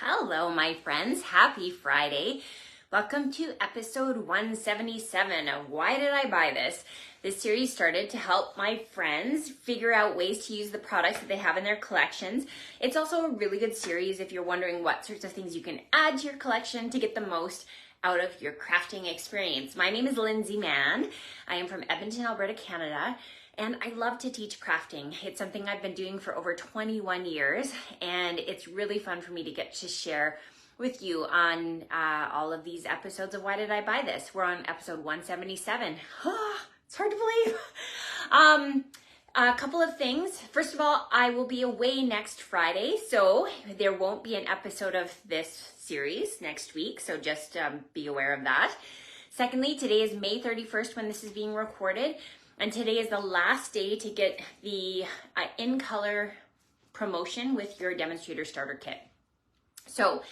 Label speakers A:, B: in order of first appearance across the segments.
A: Hello, my friends. Happy Friday. Welcome to episode 177 of Why Did I Buy This? This series started to help my friends figure out ways to use the products that they have in their collections. It's also a really good series if you're wondering what sorts of things you can add to your collection to get the most out of your crafting experience. My name is Lindsay Mann. I am from Edmonton, Alberta, Canada. And I love to teach crafting. It's something I've been doing for over 21 years, and it's really fun for me to get to share with you on all of these episodes of Why Did I Buy This? We're on episode 177. It's hard to believe. A couple of things. First of all, I will be away next Friday, so there won't be an episode of this series next week, so just be aware of that. Secondly, today is May 31st when this is being recorded. And today is the last day to get the in color promotion with your demonstrator starter kit. So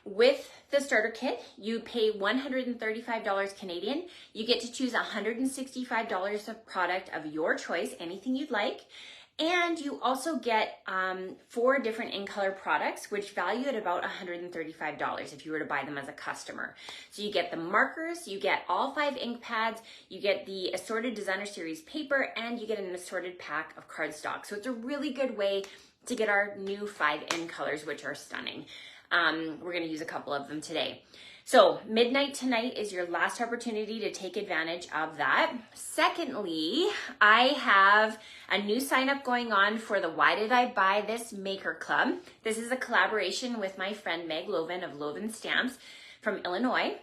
A: with the starter kit, you pay $135 Canadian. You get to choose $165 of product of your choice, anything you'd like. And you also get 4 different in color products, which value at about $135 if you were to buy them as a customer. So you get the markers, you get all 5 ink pads, you get the assorted designer series paper, and you get an assorted pack of cardstock. So it's a really good way to get our new 5 in colors, which are stunning. We're gonna use a couple of them today. So midnight tonight is your last opportunity to take advantage of that. Secondly, I have a new sign up going on for the Why Did I Buy This Maker Club. This is a collaboration with my friend Meg Loven of Loven Stamps from Illinois.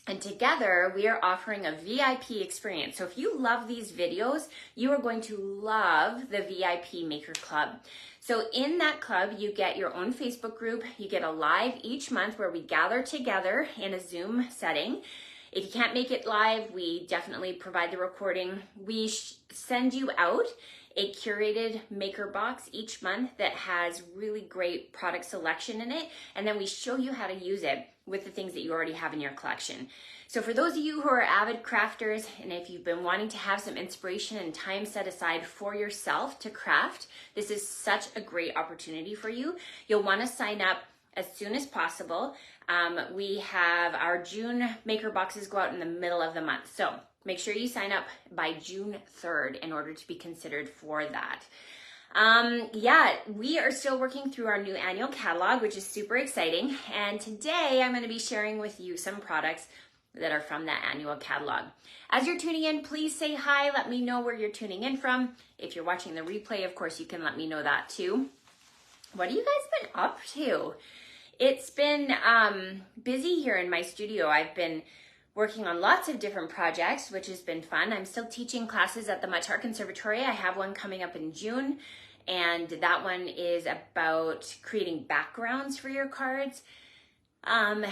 A: And together we are offering a VIP experience. So if you love these videos, you are going to love the VIP Maker Club. So in that club, you get your own Facebook group. You get a live each month where we gather together in a Zoom setting. If you can't make it live, we definitely provide the recording. We send you out a curated maker box each month that has really great product selection in it. And then we show you how to use it with the things that you already have in your collection. So for those of you who are avid crafters, and if you've been wanting to have some inspiration and time set aside for yourself to craft, this is such a great opportunity for you. You'll want to sign up as soon as possible. We have our June maker boxes go out in the middle of the month. So make sure you sign up by June 3rd in order to be considered for that. We are still working through our new annual catalog, which is super exciting. And today I'm going to be sharing with you some products that are from that annual catalog. As you're tuning in, please say hi. Let me know where you're tuning in from. If you're watching the replay, of course, you can let me know that too. What have you guys been up to? It's been busy here in my studio. I've been working on lots of different projects, which has been fun. I'm still teaching classes at the Much Art Conservatory. I have one coming up in June, and that one is about creating backgrounds for your cards. And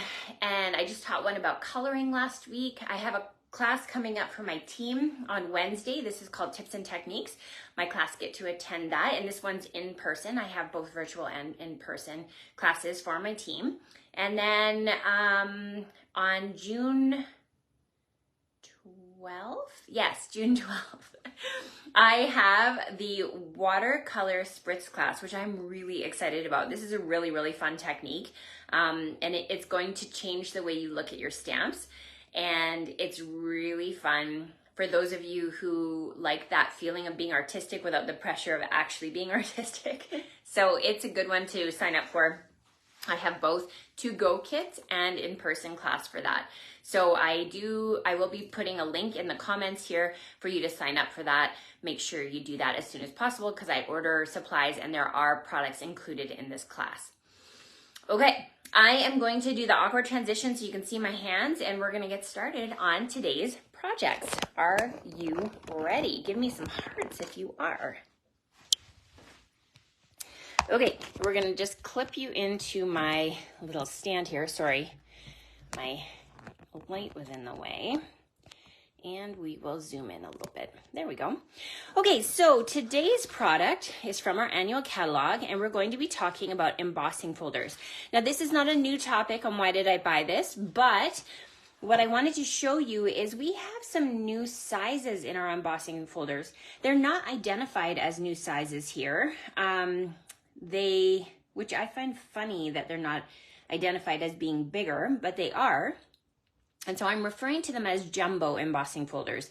A: I just taught one about coloring last week. I have a class coming up for my team on Wednesday. This is called Tips and Techniques. My class get to attend that, and this one's in person. I have both virtual and in-person classes for my team. And then on June 12th, yes, June 12th, I have the watercolor spritz class, which I'm really excited about. This is a really, really fun technique, and it's going to change the way you look at your stamps, and it's really fun for those of you who like that feeling of being artistic without the pressure of actually being artistic. So it's a good one to sign up for. I have both to-go kits and in-person class for that. So I will be putting a link in the comments here for you to sign up for that. Make sure you do that as soon as possible because I order supplies and there are products included in this class. Okay, I am going to do the awkward transition so you can see my hands, and we're going to get started on today's projects. Are you ready? Give me some hearts if you are. Okay, we're gonna just clip you into my little stand here. Sorry, my light was in the way. And we will zoom in a little bit. There we go. Okay, so today's product is from our annual catalog, and we're going to be talking about embossing folders. Now, this is not a new topic on Why Did I Buy This, but what I wanted to show you is we have some new sizes in our embossing folders. They're not identified as new sizes here. They which I find funny that they're not identified as being bigger, but they are. And so I'm referring to them as jumbo embossing folders,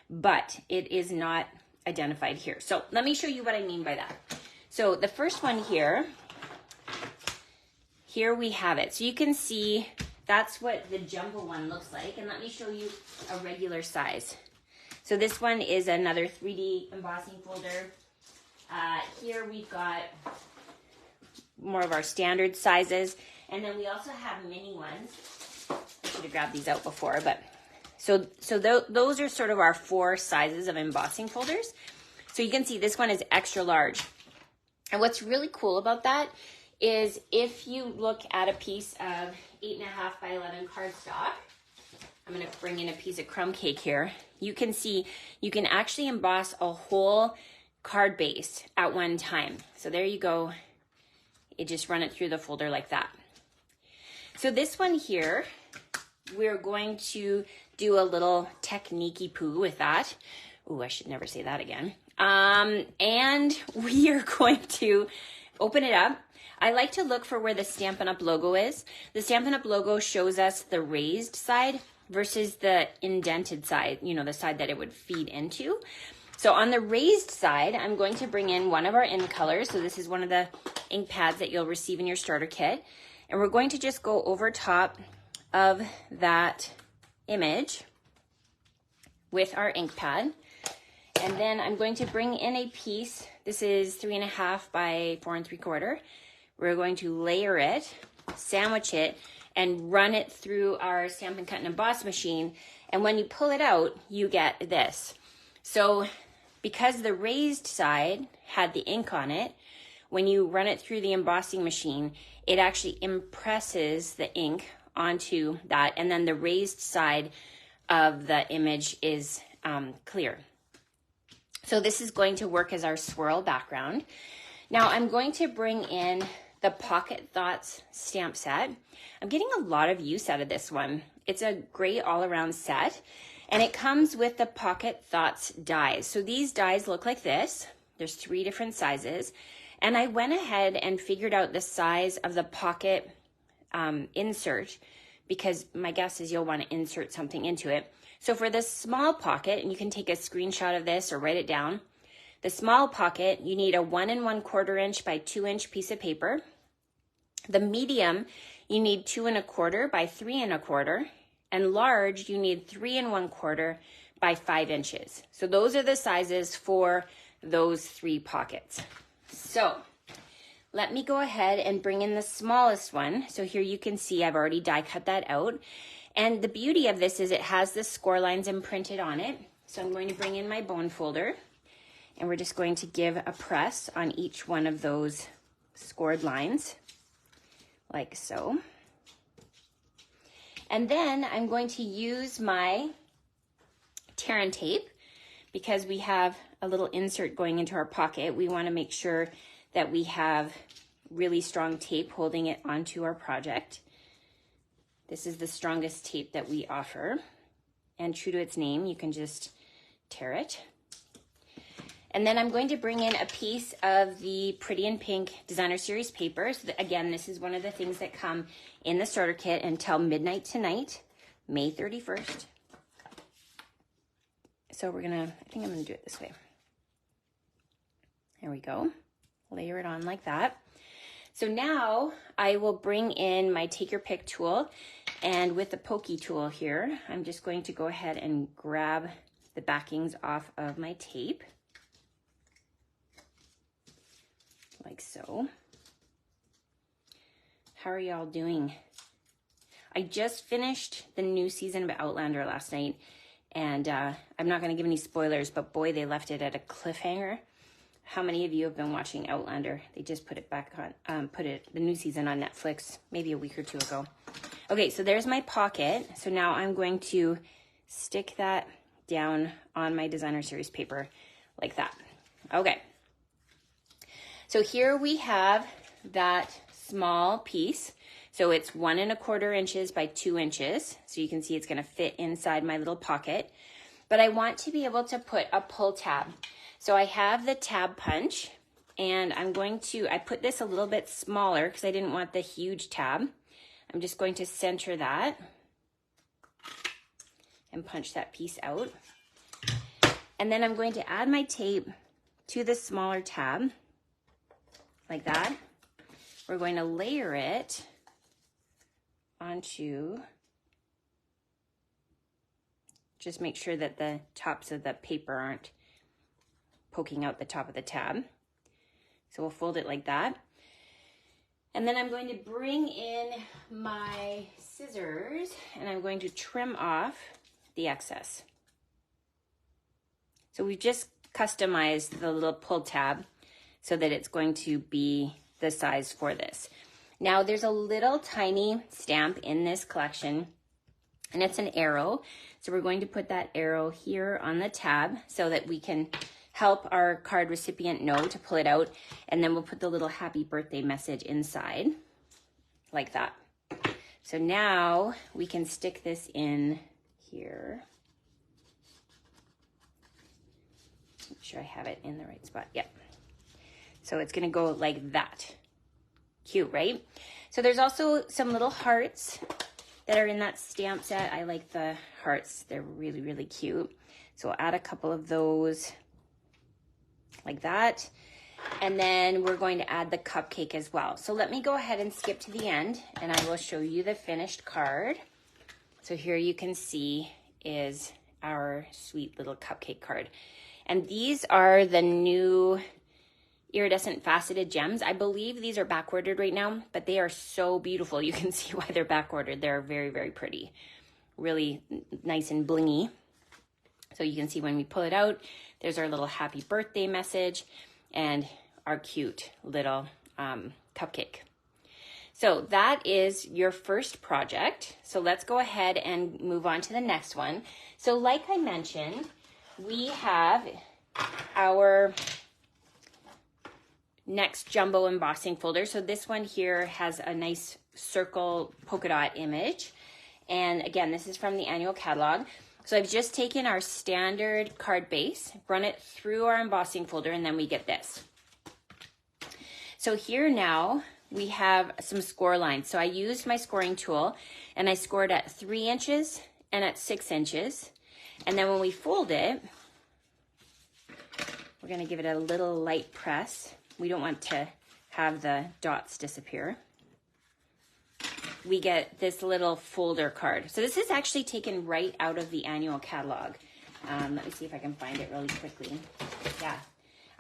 A: but it is not identified here. So let me show you what I mean by that. So the first one here we have it. So you can see that's what the jumbo one looks like. And let me show you a regular size. So this one is another 3D embossing folder. Here we've got more of our standard sizes. And then we also have mini ones. I should have grabbed these out before, but those are sort of our 4 sizes of embossing folders. So you can see this one is extra large. And what's really cool about that is if you look at a piece of 8.5 by 11 cardstock, I'm going to bring in a piece of crumb cake here. You can see you can actually emboss a whole card base at one time. So there you go. You just run it through the folder like that. So this one here, we're going to do a little technique-y poo with that. Ooh, I should never say that again. And we are going to open it up. I like to look for where the Stampin' Up! Logo is. The Stampin' Up! Logo shows us the raised side versus the indented side, you know, the side that it would feed into. So on the raised side, I'm going to bring in one of our ink colors. So this is one of the ink pads that you'll receive in your starter kit. And we're going to just go over top of that image with our ink pad. And then I'm going to bring in a piece. This is 3.5 by 4 3/4. We're going to layer it, sandwich it, and run it through our Stampin' Cut and Emboss machine. And when you pull it out, you get this. So because the raised side had the ink on it, when you run it through the embossing machine, it actually impresses the ink onto that. And then the raised side of the image is clear. So this is going to work as our swirl background. Now I'm going to bring in the Pocket Thoughts stamp set. I'm getting a lot of use out of this one. It's a great all-around set, and it comes with the Pocket Thoughts dies. So these dies look like this. There's 3 different sizes, and I went ahead and figured out the size of the pocket insert, because my guess is you'll want to insert something into it. So for this small pocket, and you can take a screenshot of this or write it down, the small pocket, you need a 1 1/4 inch by 2 inch piece of paper. The medium, you need 2 1/4 by 3 1/4. And large, you need 3 1/4 by 5 inches. So those are the sizes for those 3 pockets. So let me go ahead and bring in the smallest one. So here you can see I've already die cut that out. And the beauty of this is it has the score lines imprinted on it. So I'm going to bring in my bone folder, and we're just going to give a press on each one of those scored lines, like so. And then I'm going to use my tear and tape, because we have a little insert going into our pocket. We want to make sure that we have really strong tape holding it onto our project. This is the strongest tape that we offer. And true to its name, you can just tear it. And then I'm going to bring in a piece of the Pretty in Pink Designer Series paper. So again, this is one of the things that come in the starter kit until midnight tonight, May 31st. So I think I'm gonna do it this way. There we go. Layer it on like that. So now I will bring in my take your pick tool, and with the pokey tool here, I'm just going to go ahead and grab the backings off of my tape, like so. How are y'all doing? I just finished the new season of Outlander last night, and I'm not going to give any spoilers, but boy, they left it at a cliffhanger. How many of you have been watching Outlander? They just put it back on, the new season on Netflix, maybe a week or 2 ago. Okay, so there's my pocket. So now I'm going to stick that down on my Designer Series paper like that. Okay. So here we have that small piece. So it's 1 1/4 inches by 2 inches. So you can see it's gonna fit inside my little pocket. But I want to be able to put a pull tab. So I have the tab punch, and I put this a little bit smaller because I didn't want the huge tab. I'm just going to center that and punch that piece out. And then I'm going to add my tape to the smaller tab, like that. We're going to layer it onto, just make sure that the tops of the paper aren't poking out the top of the tab. So we'll fold it like that. And then I'm going to bring in my scissors and I'm going to trim off the excess. So we've just customized the little pull tab so that it's going to be the size for this. Now there's a little tiny stamp in this collection and it's an arrow. So we're going to put that arrow here on the tab so that we can help our card recipient know to pull it out, and then we'll put the little happy birthday message inside like that. So now we can stick this in here. Make sure I have it in the right spot. Yep. So it's gonna go like that. Cute, right? So there's also some little hearts that are in that stamp set. I like the hearts. They're really, really cute. So we'll add a couple of those like that. And then we're going to add the cupcake as well. So let me go ahead and skip to the end and I will show you the finished card. So here you can see is our sweet little cupcake card. And these are the new iridescent faceted gems. I believe these are back ordered right now, but they are so beautiful. You can see why they're back ordered. They're very, very pretty. Really nice and blingy. So you can see when we pull it out, there's our little happy birthday message and our cute little cupcake. So that is your first project. So let's go ahead and move on to the next one. So like I mentioned, we have our next jumbo embossing folder. So this one here has a nice circle polka dot image. And again, this is from the annual catalog. So I've just taken our standard card base, run it through our embossing folder, and then we get this. So here now we have some score lines. So I used my scoring tool and I scored at 3 inches and at 6 inches. And then when we fold it, we're gonna give it a little light press. We don't want to have the dots disappear. We get this little folder card. So this is actually taken right out of the annual catalog. Let me see if I can find it really quickly. Yeah,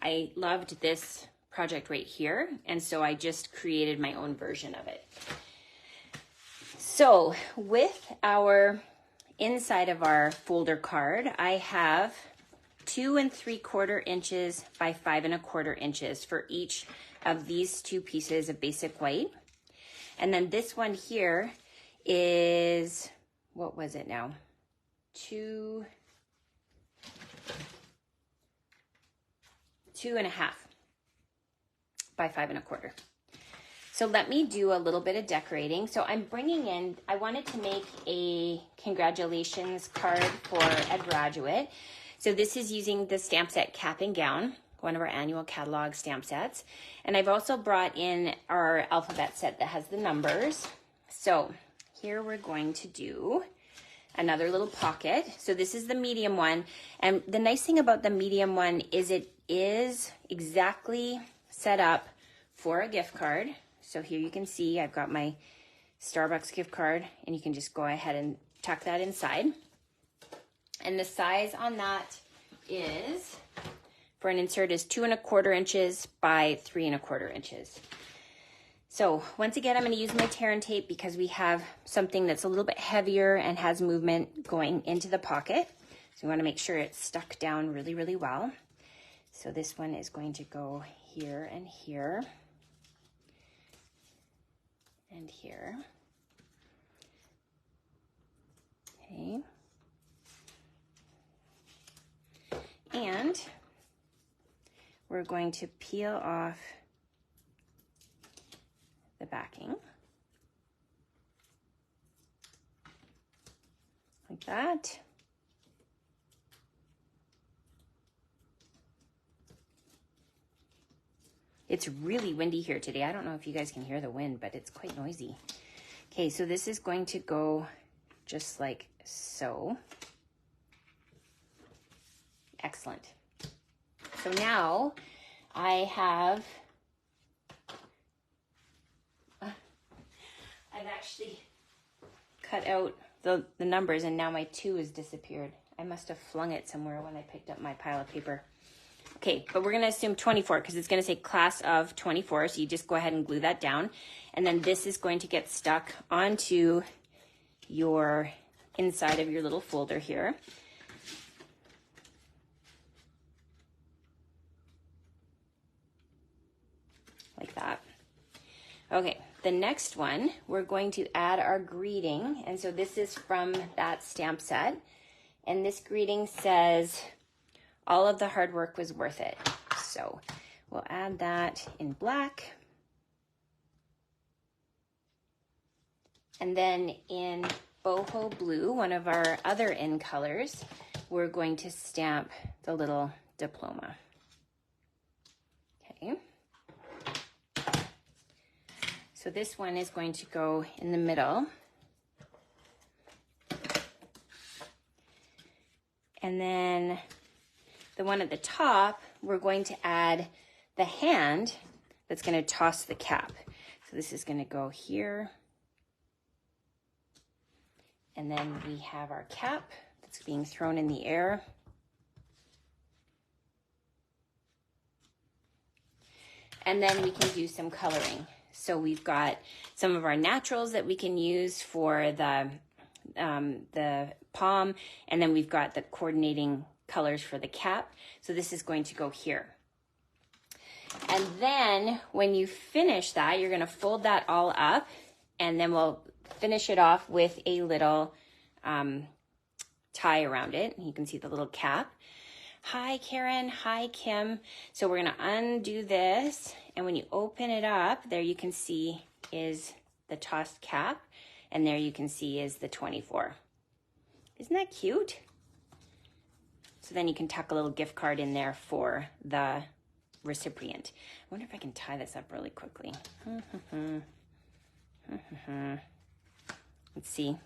A: I loved this project right here, and so I just created my own version of it. So with our inside of our folder card, I have 2 3/4 inches by 5 1/4 inches for each of these 2 pieces of basic white. And then this one here is, what was it now? 2 2.5 by 5 1/4. So let me do a little bit of decorating. So I'm bringing in, I wanted to make a congratulations card for a graduate. So this is using the stamp set Cap and Gown, one of our annual catalog stamp sets. And I've also brought in our alphabet set that has the numbers. So here we're going to do another little pocket. So this is the medium one. And the nice thing about the medium one is it is exactly set up for a gift card. So here you can see I've got my Starbucks gift card and you can just go ahead and tuck that inside. And the size on that is, for an insert, is 2 1/4 inches by 3 1/4 inches. So once again, I'm going to use my tear and tape because we have something that's a little bit heavier and has movement going into the pocket. So we want to make sure it's stuck down really, really well. So this one is going to go here and here and here. Okay. And we're going to peel off the backing like that. It's really windy here today. I don't know if you guys can hear the wind, but it's quite noisy. Okay, so this is going to go just like so. Excellent. So now I've actually cut out the numbers, and now my 2 has disappeared. I must have flung it somewhere when I picked up my pile of paper. Okay, but we're going to assume 24 because it's going to say class of 24. So you just go ahead and glue that down. And then this is going to get stuck onto your inside of your little folder here. Like that. Okay, the next one, we're going to add our greeting. And so this is from that stamp set. And this greeting says, all of the hard work was worth it. So we'll add that in black. And then in boho blue, one of our other in colors, we're going to stamp the little diploma. Okay. So this one is going to go in the middle. And then the one at the top, we're going to add the hand that's going to toss the cap. So this is going to go here. And then we have our cap that's being thrown in the air. And then we can do some coloring. So we've got some of our naturals that we can use for the palm, and then we've got the coordinating colors for the cap. So this is going to go here. And then when you finish that, you're going to fold that all up, and then we'll finish it off with a little tie around it. You can see the little cap. Hi, Karen. Hi, Kim. So we're going to undo this, and when you open it up, there you can see is the tossed cap, and there you can see is the 24. Isn't that cute? So then you can tuck a little gift card in there for the recipient. I wonder if I can tie this up really quickly. Let's see.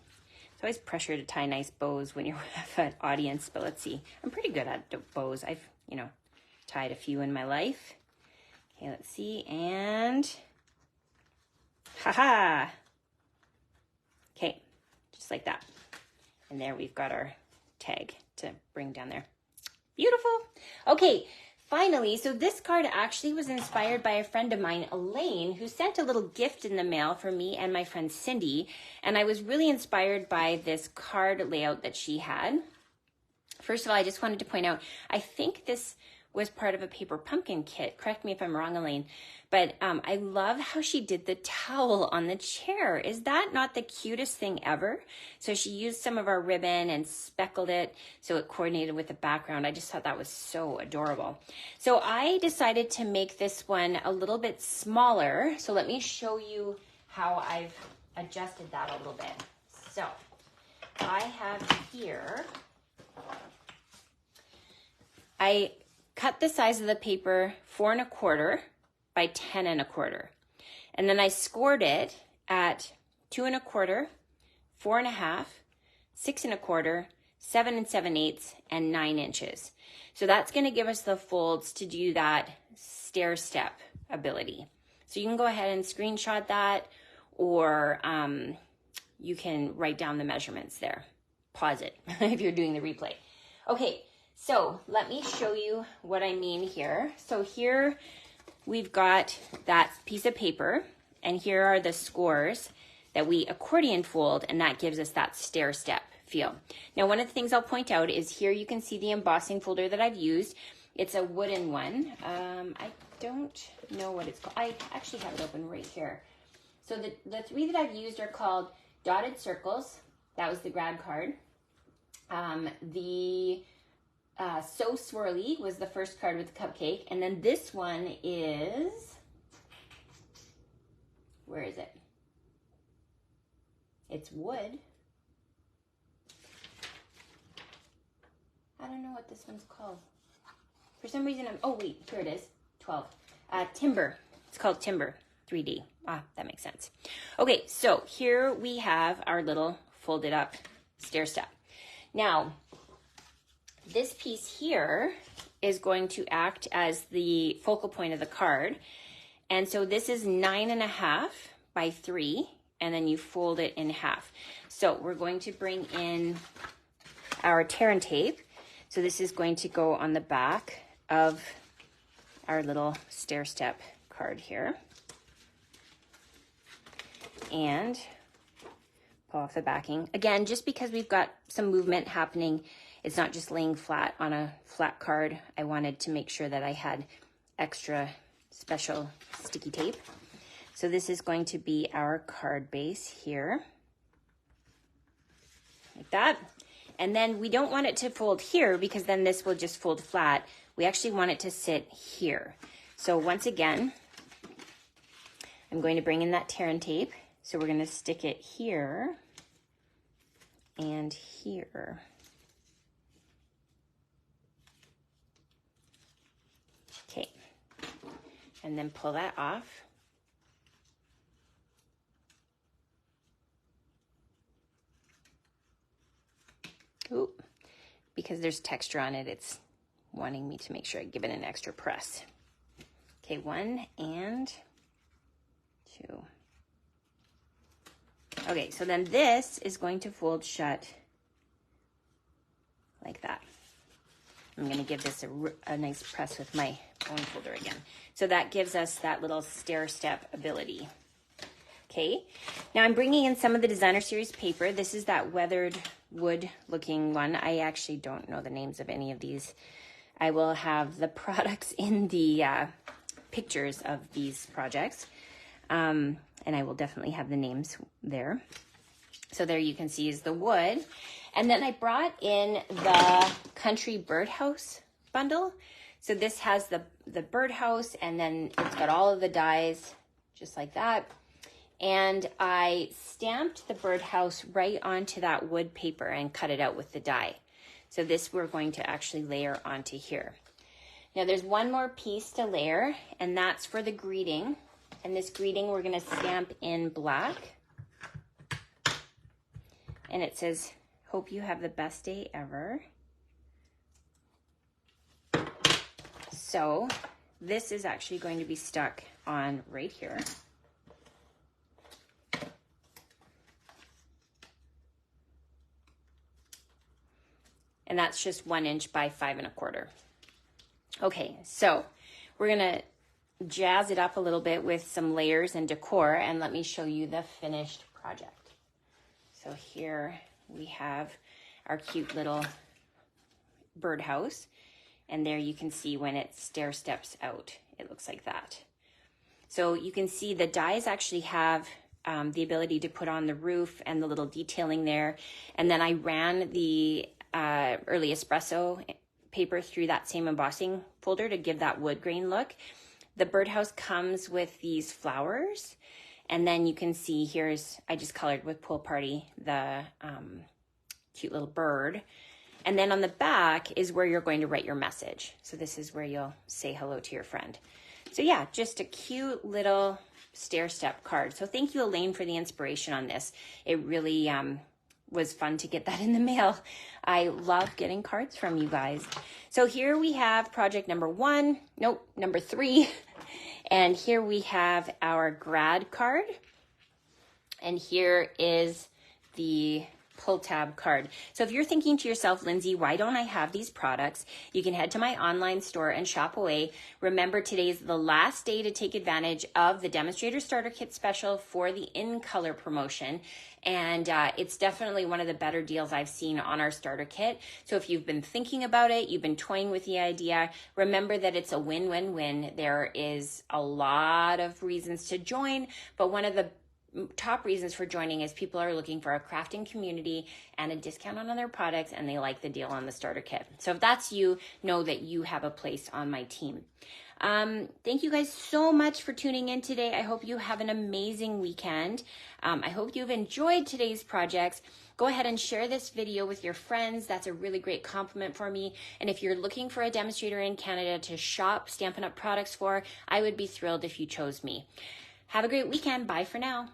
A: It's always pressure to tie nice bows when you have an audience, but let's see. I'm pretty good at bows. I've, tied a few in my life. Okay, let's see. And haha. Okay, just like that. And there we've got our tag to bring down there. Beautiful. Okay, finally, so this card actually was inspired by a friend of mine, Elaine, who sent a little gift in the mail for me and my friend Cindy. And I was really inspired by this card layout that she had. First of all, I just wanted to point out, I think this was part of a paper pumpkin kit. Correct me if I'm wrong, Elaine. But I love how she did the towel on the chair. Is that not the cutest thing ever? So she used some of our ribbon and speckled it so it coordinated with the background. I just thought that was so adorable. So I decided to make this one a little bit smaller. So let me show you how I've adjusted that a little bit. So I have here, I cut the size of the paper 4 1/4 by 10 1/4. And then I scored it at 2 1/4, 4 1/2, 6 1/4, 7 7/8, and 9 inches. So that's going to give us the folds to do that stair-step ability. So you can go ahead and screenshot that, or you can write down the measurements there. Pause it if you're doing the replay. Okay. So let me show you what I mean here. So here we've got that piece of paper, and here are the scores that we accordion fold, and that gives us that stair-step feel. Now, one of the things I'll point out is here you can see the embossing folder that I've used. It's a wooden one. I don't know what it's called. I actually have it open right here. So the 3 that I've used are called Dotted Circles. That was the grad card. So Swirly was the first card with the cupcake. And then this one is, where is it? It's wood. I don't know what this one's called. For some reason, oh wait, here it is, 12. Timber. It's called Timber 3D. Ah, that makes sense. Okay, so here we have our little folded up stair step. Now, this piece here is going to act as the focal point of the card. And so this is 9.5 by 3, and then you fold it in half. So we're going to bring in our tear and tape. So this is going to go on the back of our little stair step card here. And pull off the backing. Again, just because we've got some movement happening, it's not just laying flat on a flat card. I wanted to make sure that I had extra special sticky tape. So this is going to be our card base here, like that. And then we don't want it to fold here because then this will just fold flat. We actually want it to sit here. So once again, I'm going to bring in that tear and tape. So we're going to stick it here and here. Okay, and then pull that off. Ooh, because there's texture on it, it's wanting me to make sure I give it an extra press. Okay, 1 and 2. Okay, so then this is going to fold shut like that. I'm going to give this a nice press with my bone folder again. So that gives us that little stair step ability. Okay, now I'm bringing in some of the Designer Series paper. This is that weathered wood looking one. I actually don't know the names of any of these. I will have the products in the pictures of these projects. And I will definitely have the names there. So there you can see is the wood. And then I brought in the Country Birdhouse bundle. So this has the birdhouse, and then it's got all of the dies just like that. And I stamped the birdhouse right onto that wood paper and cut it out with the die. So this we're going to actually layer onto here. Now there's one more piece to layer, and that's for the greeting. And this greeting we're going to stamp in black. And it says, "Hope you have the best day ever." So this is actually going to be stuck on right here. And that's just 1 inch by 5 1/4. Okay, so we're gonna jazz it up a little bit with some layers and decor, and let me show you the finished project. So here we have our cute little birdhouse, and there you can see when it stair steps out, it looks like that. So you can see the dies actually have the ability to put on the roof and the little detailing there. And then I ran the early espresso paper through that same embossing folder to give that wood grain look. The birdhouse comes with these flowers, and then you can see here's, I just colored with Pool Party, the cute little bird. And then on the back is where you're going to write your message. So this is where you'll say hello to your friend. So yeah, just a cute little stair step card. So thank you, Elaine, for the inspiration on this. It really was fun to get that in the mail. I love getting cards from you guys. So here we have project number 3. And here we have our grad card. And here is the pull tab card. So if you're thinking to yourself, Lindsay, why don't I have these products? You can head to my online store and shop away. Remember, today's the last day to take advantage of the Demonstrator Starter Kit special for the In Color promotion. And it's definitely one of the better deals I've seen on our starter kit. So if you've been thinking about it, you've been toying with the idea, remember that it's a win-win-win. There is a lot of reasons to join, but one of the top reasons for joining is people are looking for a crafting community and a discount on their products, and they like the deal on the starter kit. So if that's you, know that you have a place on my team. Thank you guys so much for tuning in today. I hope you have an amazing weekend. I hope you've enjoyed today's projects. Go ahead and share this video with your friends. That's a really great compliment for me. And if you're looking for a demonstrator in Canada to shop Stampin' Up! Products for, I would be thrilled if you chose me. Have a great weekend. Bye for now.